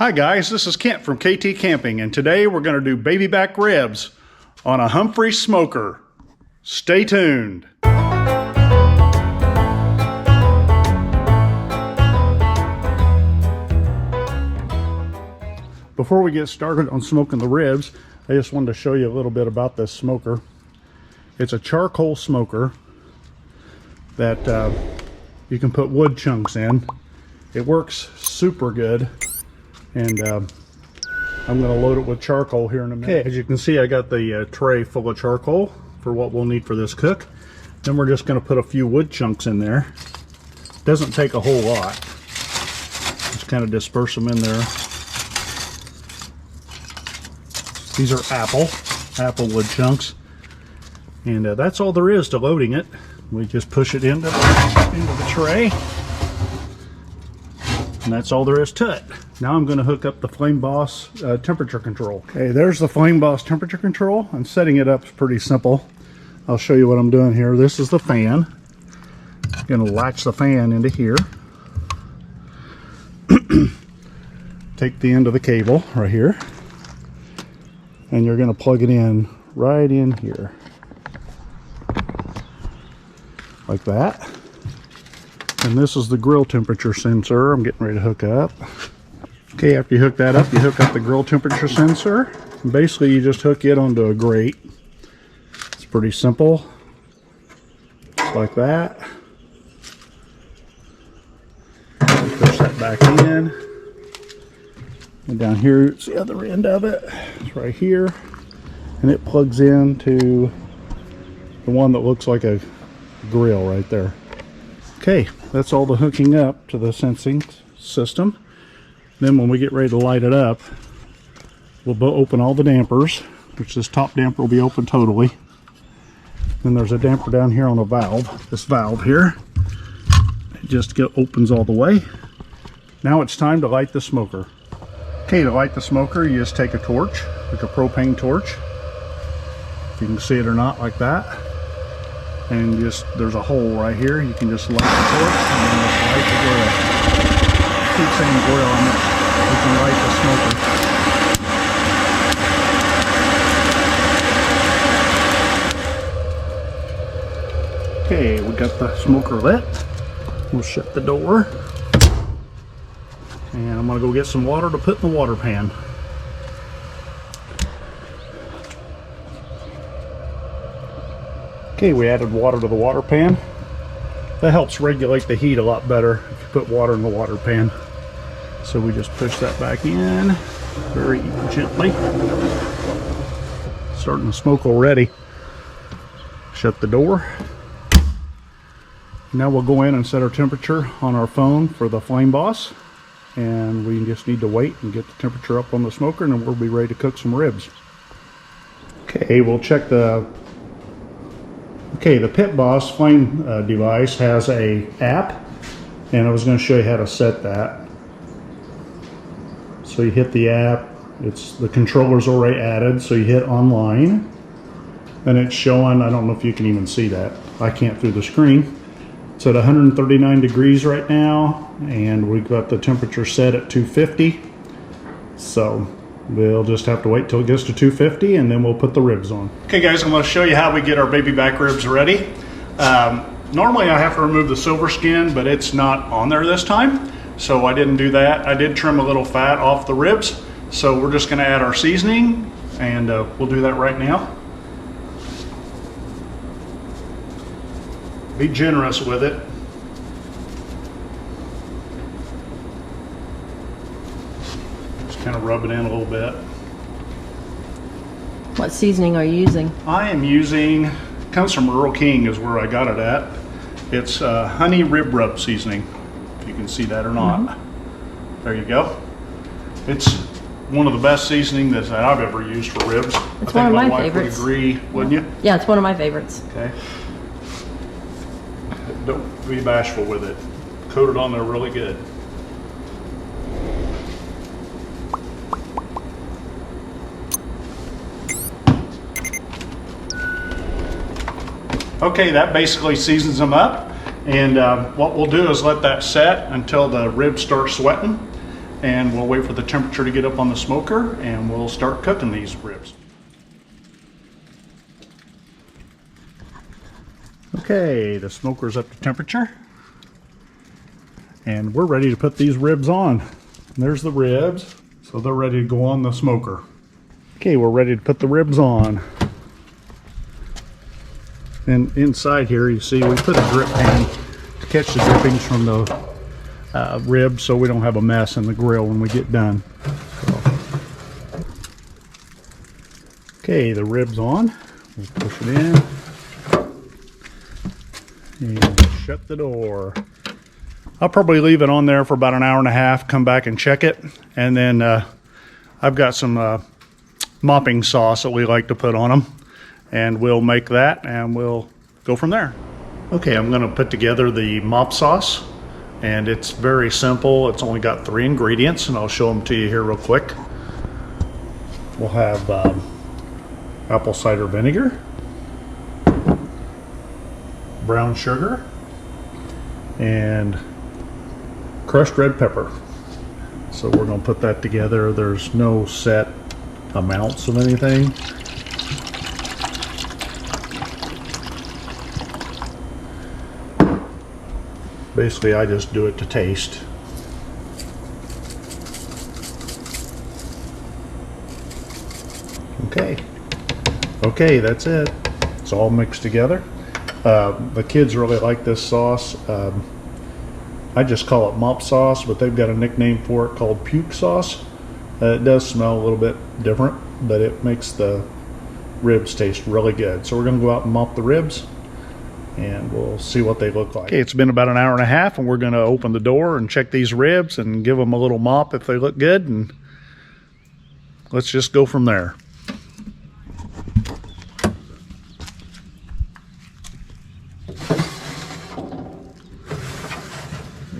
Hi guys, this is Kent from KT Camping, and today we're going to do baby back ribs on a Humphrey smoker. Stay tuned. Before we get started on smoking the ribs, I just wanted to show you a little bit about this smoker. It's a charcoal smoker that you can put wood chunks in. It works super good. And I'm going to load it with charcoal here in a minute. Okay, as you can see, I got the tray full of charcoal for what we'll need for this cook. Then we're just going to put a few wood chunks in there. Doesn't take a whole lot. Just kind of disperse them in there. These are apple wood chunks. And that's all there is to loading it. We just push it into the tray. And that's all there is to it. Now I'm going to hook up the Flame Boss temperature control. Okay, there's the Flame Boss temperature control. And setting it up is pretty simple. I'll show you what I'm doing here. This is the fan. I'm going to latch the fan into here. Take the end of the cable right here. And you're going to plug it in right in here. Like that. And this is the grill temperature sensor I'm getting ready to hook up. Okay, after you hook that up, you hook up the grill temperature sensor. And basically, you just hook it onto a grate. It's pretty simple. Just like that. Push that back in. And down here, it's the other end of it. It's right here. And it plugs into the one that looks like a grill right there. Okay, that's all the hooking up to the sensing system. Then when we get ready to light it up, we'll open all the dampers, which this top damper will be open totally. Then there's a damper down here on a valve, this valve here. It just opens all the way. Now it's time to light the smoker. Okay, to light the smoker, you just take a torch, like a propane torch. If you can see it or not, like that. And just, there's a hole right here. You can just light the torch and then just light the grill. Keep saying grill on it. You can light the smoker. Okay, we got the smoker lit. We'll shut the door. And I'm going to go get some water to put in the water pan. Okay, we added water to the water pan. That helps regulate the heat a lot better if you put water in the water pan. So we just push that back in very gently. Starting to smoke already. Shut the door. Now we'll go in and set our temperature on our phone for the Flame Boss. And we just need to wait and get the temperature up on the smoker, and then we'll be ready to cook some ribs. Okay, we'll check the... Okay, the Pit Boss flame device has a app, and I was going to show you how to set that. So you hit the app, the controller's already added, so you hit online, and it's showing, I don't know if you can even see that, I can't through the screen. It's at 139 degrees right now, and we've got the temperature set at 250, so we'll just have to wait till it gets to 250 and then we'll put the ribs on. Okay guys, I'm going to show you how we get our baby back ribs ready. Normally I have to remove the silver skin, but it's not on there this time, so I didn't do that. I did trim a little fat off the ribs, so we're just going to add our seasoning, and we'll do that right now. Be generous with it. Kind of rub it in a little bit. What seasoning are you using? I am using, comes from Rural King is where I got it at. It's honey rib rub seasoning, if you can see that or not. There you go. It's one of the best seasoning that I've ever used for ribs. It's one of my favorites. Would agree, wouldn't you? Yeah, it's one of my favorites. Okay. Don't be bashful with it. Coat it on there really good. Okay, that basically seasons them up, and what we'll do is let that set until the ribs start sweating, and we'll wait for the temperature to get up on the smoker, and we'll start cooking these ribs. Okay, the smoker's up to temperature, and we're ready to put these ribs on. And there's the ribs, so they're ready to go on the smoker. Okay, we're ready to put the ribs on. And inside here, you see we put a drip pan to catch the drippings from the ribs, so we don't have a mess in the grill when we get done. So. Okay, the ribs on. We'll push it in. And shut the door. I'll probably leave it on there for about an hour and a half, come back and check it. And then I've got some mopping sauce that we like to put on them. And we'll make that and we'll go from there. Okay, I'm gonna put together the mop sauce. And it's very simple. It's only got 3 ingredients, and I'll show them to you here real quick. We'll have apple cider vinegar, brown sugar, and crushed red pepper. So we're going to put that together. There's no set amounts of anything. Basically, I just do it to taste. Okay, that's it. It's all mixed together. The kids really like this sauce. I just call it mop sauce, but they've got a nickname for it called puke sauce. It does smell a little bit different, but it makes the ribs taste really good. So we're going to go out and mop the ribs, and we'll see what they look like. Okay, it's been about an hour and a half, and we're going to open the door and check these ribs and give them a little mop if they look good, and let's just go from there.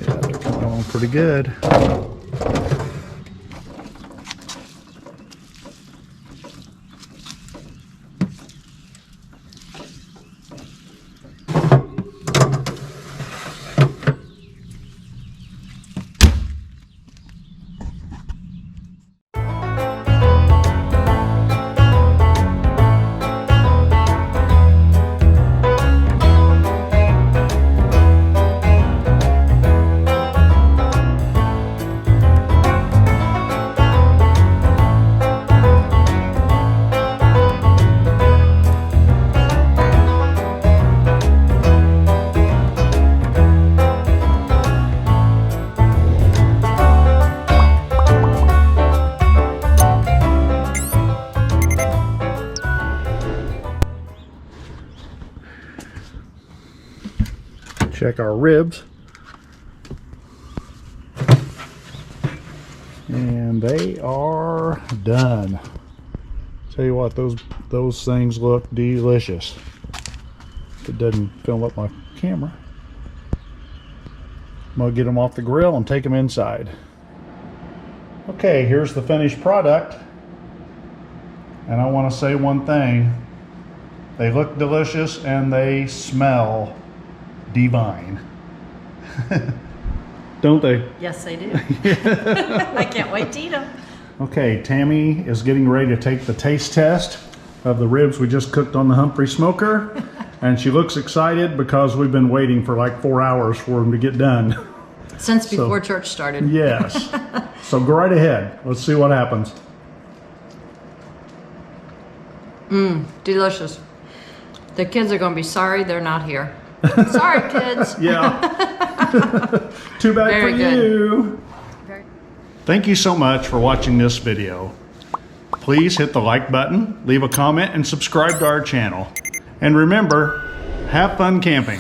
Yeah, they're coming along pretty good. Check our ribs, and they are done. Tell you what, those things look delicious. It doesn't film up my camera. I'm gonna get them off the grill and take them inside. Okay, here's the finished product, and I want to say one thing: they look delicious and they smell divine. Don't they? Yes, they do. I can't wait to eat them. Okay, Tammy is getting ready to take the taste test of the ribs we just cooked on the Humphrey smoker, and she looks excited because we've been waiting for like 4 hours for them to get done. Since before church started. Yes. So go right ahead. Let's see what happens. Delicious. The kids are going to be sorry they're not here. Sorry, kids. Yeah. Too bad Very for good. you. Thank you so much for watching this video. Please hit the like button, leave a comment, and subscribe to our channel. And remember, have fun camping.